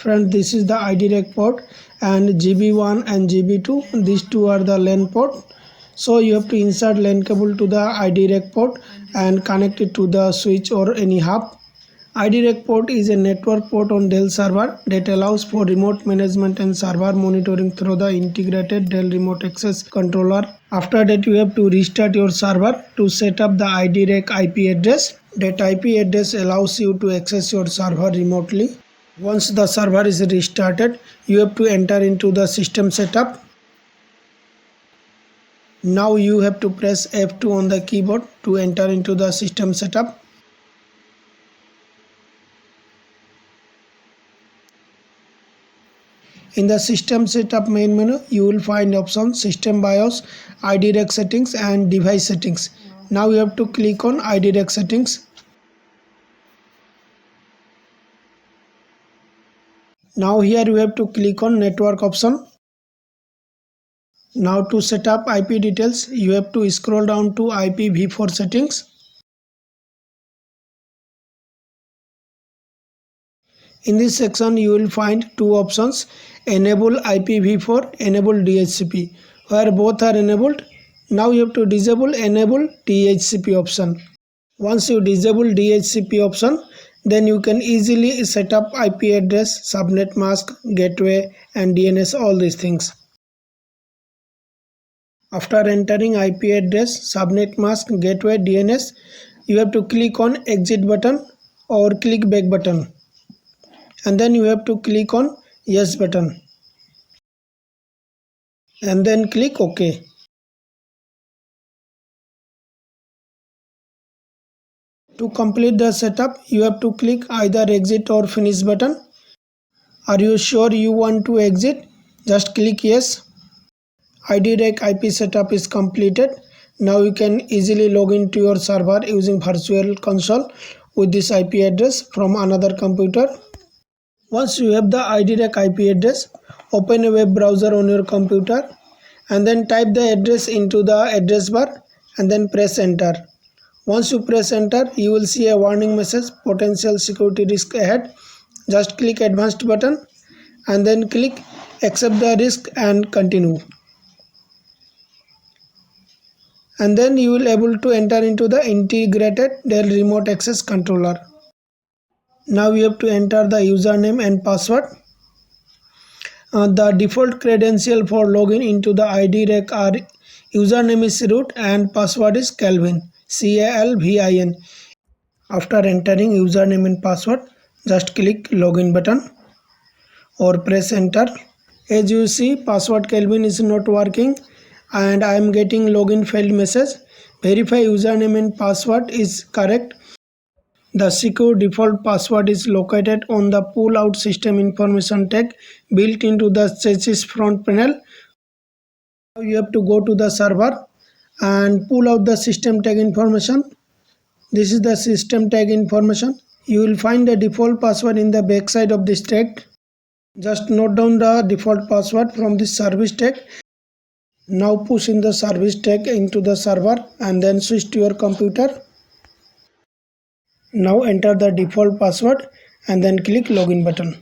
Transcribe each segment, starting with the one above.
Friends, this is the iDRAC port and GB1 and GB2. These two are the LAN port. So you have to insert LAN cable to the iDRAC port and connect it to the switch or any hub. iDRAC port is a network port on Dell server that allows for remote management and server monitoring through the integrated Dell remote access controller. After that, you have to restart your server to set up the iDRAC IP address. That IP address allows you to access your server remotely. Once the server is restarted, you have to enter into the system setup. Now you have to press F2 on the keyboard to enter into the system setup. In the system setup main menu, you will find options System BIOS, iDRAC settings and device settings. Now you have to click on iDRAC settings. Now here you have to click on network option. Now to set up IP details, you have to scroll down to IPv4 settings. In this section, you will find two options, enable IPv4, enable DHCP. Where both are enabled, now you have to disable enable DHCP option. Once you disable DHCP option, then you can easily set up IP address, subnet mask, gateway and DNS, all these things. After entering IP address, subnet mask, gateway, DNS, you have to click on exit button or click back button. And then you have to click on yes button. And then click OK. To complete the setup, you have to click either exit or finish button. Are you sure you want to exit? Just click yes. iDRAC IP setup is completed. Now you can easily log into your server using virtual console with this IP address from another computer. Once you have the iDRAC IP address, open a web browser on your computer and then type the address into the address bar and then press enter. Once you press enter, you will see a warning message, potential security risk ahead. Just click advanced button and then click accept the risk and continue. And then you will able to enter into the integrated Dell remote access controller. Now you have to enter the username and password. The default credential for login into the iDRAC are username is root and password is Calvin, CALVIN. After entering username and password, just click login button or press enter. As you see, password Calvin is not working and I am getting login failed message. Verify username and password is correct. The secure default password is located on the pull out system information tag built into the chassis front panel. Now you have to go to the server and pull out the system tag information. This is the system tag information. You will find the default password in the back side of this tag. Just note down the default password from this service tag. Now push in the service tag into the server and then switch to your computer. Now enter the default password and then click login button.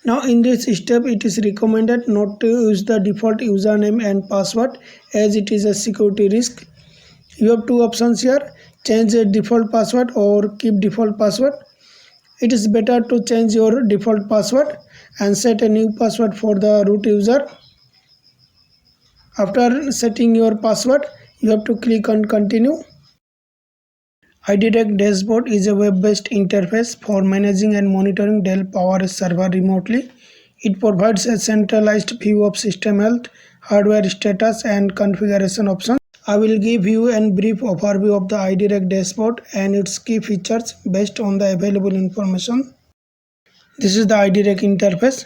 Now in this step, it is recommended not to use the default username and password as it is a security risk. You have two options here, change the default password or keep default password. It is better to change your default password and set a new password for the root user. After setting your password, you have to click on continue. iDRAC dashboard is a web-based interface for managing and monitoring Dell PowerEdge server remotely. It provides a centralized view of system health, hardware status and configuration options. I will give you a brief overview of the iDRAC dashboard and its key features based on the available information. This is the iDRAC interface.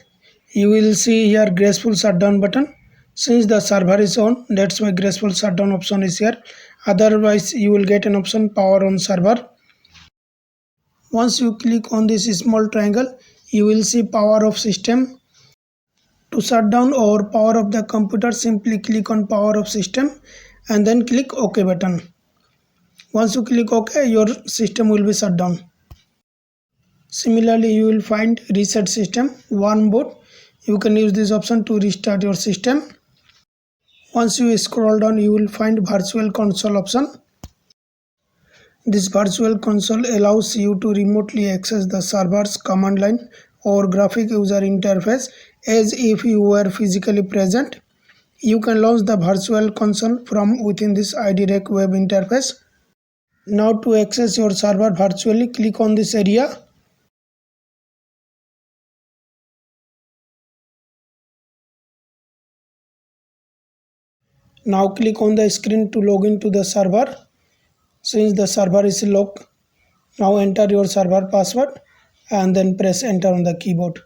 You will see here graceful shutdown button. Since the server is on, that's why graceful shutdown option is here. Otherwise, you will get an option power on server. Once you click on this small triangle, you will see power off system. To shut down or power off the computer, simply click on power off system and then click OK button. Once you click OK, your system will be shut down. Similarly, you will find reset system, one boot. You can use this option to restart your system. Once you scroll down, you will find virtual console option. This virtual console allows you to remotely access the server's command line or graphic user interface as if you were physically present. You can launch the virtual console from within this iDRAC web interface. Now to access your server virtually, click on this area. Now click on the screen to log into the server. Since the server is locked, now enter your server password and then press enter on the keyboard.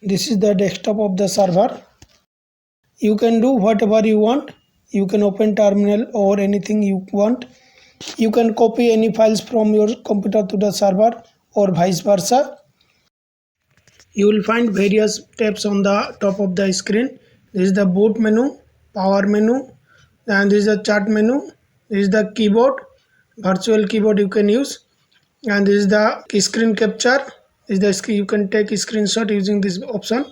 This is the desktop of the server. You can do whatever you want. You can open terminal or anything you want. You can copy any files from your computer to the server or vice versa. You will find various tabs on the top of the screen. This is the boot menu, power menu, and this is the chart menu. This is the keyboard, virtual keyboard you can use, and this is the screen capture. This is the screen, you can take a screenshot using this option,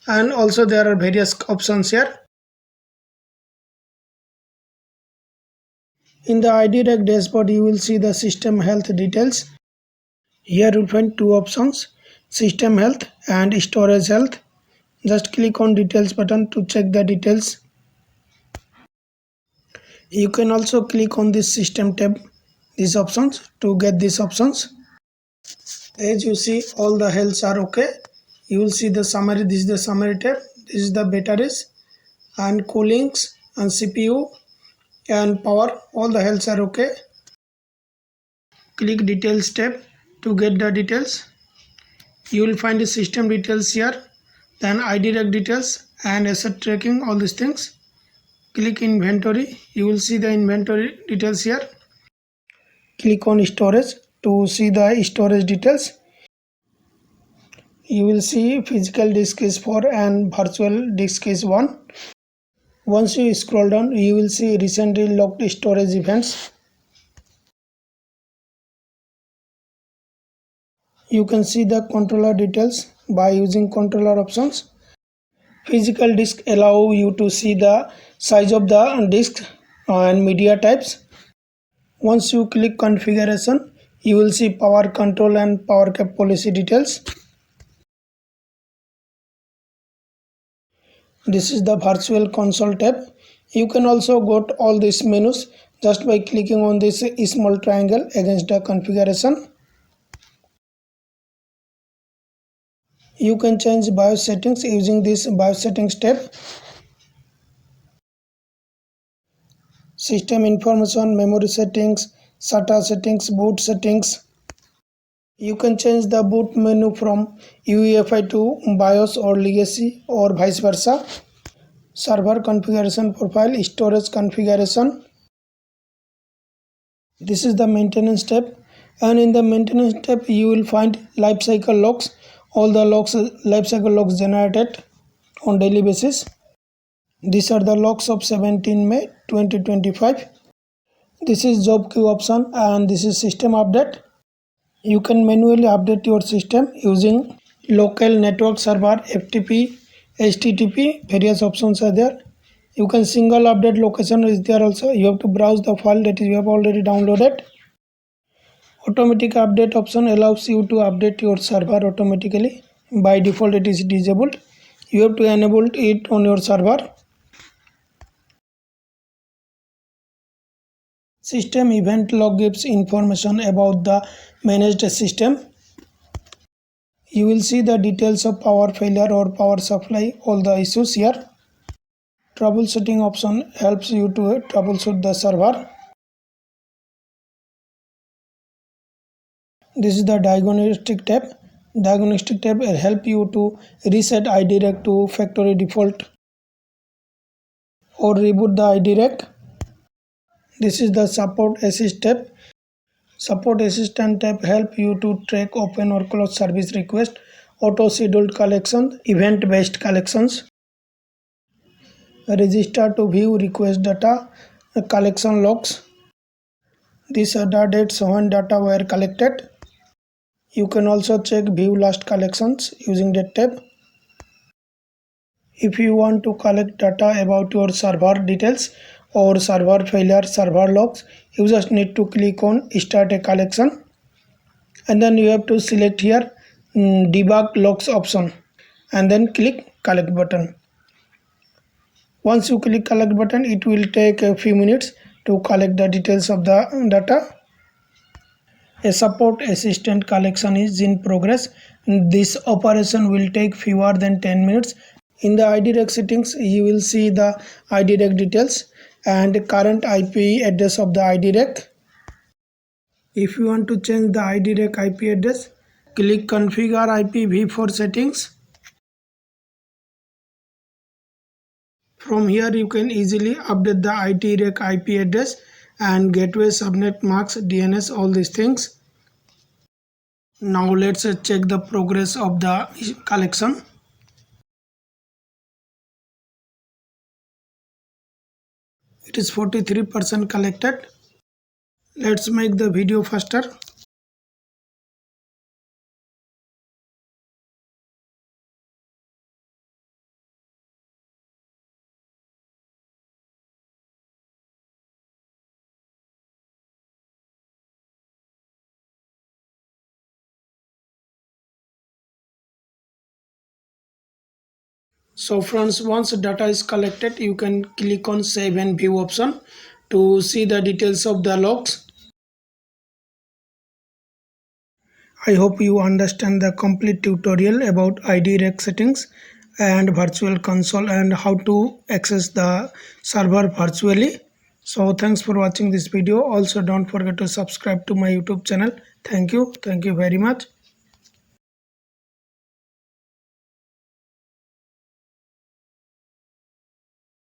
and also there are various options here. In the iDRAC dashboard, you will see the system health details. Here you will find two options, system health and storage health. Just click on details button to check the details. You can also click on this system tab, these options, to get these options. As you see, all the healths are okay. You will see the summary. This is the summary tab. This is the batteries and coolings and CPU and power. All the healths are okay. Click details tab to get the details. You will find the system details here, then iDRAC details and asset tracking, all these things. Click inventory. You will see the inventory details here. Click on storage to see the storage details. You will see physical disk is 4 and virtual disk is 1. Once you scroll down, you will see recently locked storage events. You can see the controller details by using controller options. Physical disk allow you to see the size of the disk and media types. Once you click configuration, you will see power control and power cap policy details. This is the virtual console tab. You can also go to all these menus just by clicking on this small triangle against the configuration. You can change BIOS settings using this BIOS settings tab. System information, memory settings, SATA settings, boot settings. You can change the boot menu from UEFI to BIOS or legacy or vice versa. Server configuration profile, storage configuration. This is the maintenance tab, and in the maintenance tab you will find lifecycle logs, all the logs, lifecycle logs generated on daily basis. These are the logs of 17 May 2025. This is job queue option and this is system update. You can manually update your system using local network server, FTP, HTTP, various options are there. You can single update location is there also. You have to browse the file that you have already downloaded. Automatic update option allows you to update your server automatically. By default it is disabled. You have to enable it on your server. System event log gives information about the managed system. You will see the details of power failure or power supply, all the issues here. Troubleshooting option helps you to troubleshoot the server. This is the diagnostic tab. Diagnostic tab will help you to reset iDRAC to factory default or reboot the iDRAC. This is the support assist tab. Support assistant tab help you to track open or close service request, auto scheduled collection, event based collections. Register to view request data, collection logs. These are the dates when data were collected. You can also check view last collections using that tab. If you want to collect data about your server details or server failure, server logs, you just need to click on start a collection, and then you have to select here debug logs option and then click collect button. Once you click collect button, it will take a few minutes to collect the details of the data. A support assistant collection is in progress. This operation will take fewer than 10 minutes. In the iDRAC settings, you will see the iDRAC details and current IP address of the iDRAC. If you want to change the iDRAC IP address, click configure IPv4 settings. From here you can easily update the iDRAC IP address and gateway, subnet, marks, DNS, all these things. Now let's check the progress of the collection. It is 43% collected. Let's make the video faster. So friends, once data is collected, you can click on save and view option to see the details of the logs. I hope you understand the complete tutorial about iDRAC settings and virtual console and how to access the server virtually. So thanks for watching this video. Also don't forget to subscribe to my YouTube channel. Thank you very much.